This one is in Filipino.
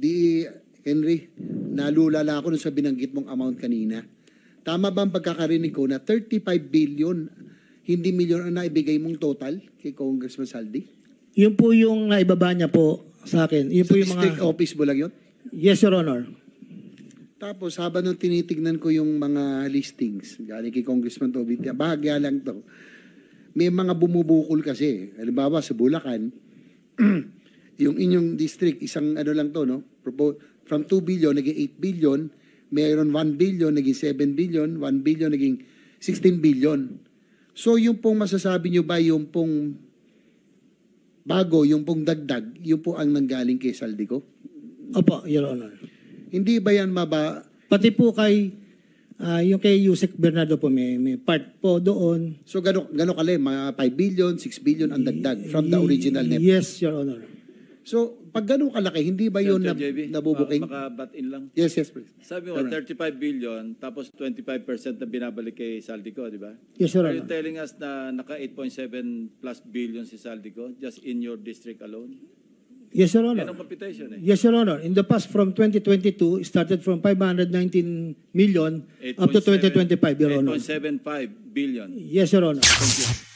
Di, Henry, nalulala ako sa binanggit mong amount kanina. Tama ba ang pagkakarinig ko na 35 billion, hindi milyon ang naibigay mong total kay Congressman Saldi? Yun po yung naibaba niya po sa akin. Yun Sa po yung district mga... office mo lang yun? Yes, Your Honor. Tapos habang nung tinitignan ko yung mga listings, galing kay Congressman Tobit, bahagya lang to. May mga bumubukol kasi. Halimbawa sa Bulacan, yung inyong district, isang ano lang to, no? From 2 billion, naging 8 billion, mayroon 1 billion, naging 7 billion, 1 billion, naging 16 billion. So yung pong masasabi nyo ba, yung pong bago, yung pong dagdag, yung po ang nanggaling kay Saldico? Opo, Your Honor. Hindi ba yan Pati po kay, yung kay Yusek Bernardo po, may part po doon. So gano'n kali, mga 5 billion, 6 billion ang dagdag from the original net? Yes, Your Honor. So pag gano'n kalaki, hindi ba yun nabubuking? Maka-butt in lang. Yes, please. Sabi mo, 35 billion, tapos 25% na binabalik kay Saldico, di ba? Yes, Your Are you Honor. telling us na naka 8.7 plus billion si Saldico just in your district alone? Yes, Your Yan Honor. ang computation eh. Yes, Your Honor. In the past, from 2022, started from 519 million up to 2025, Your Honor. 8.75 billion. Yes, Your Honor. Thank you.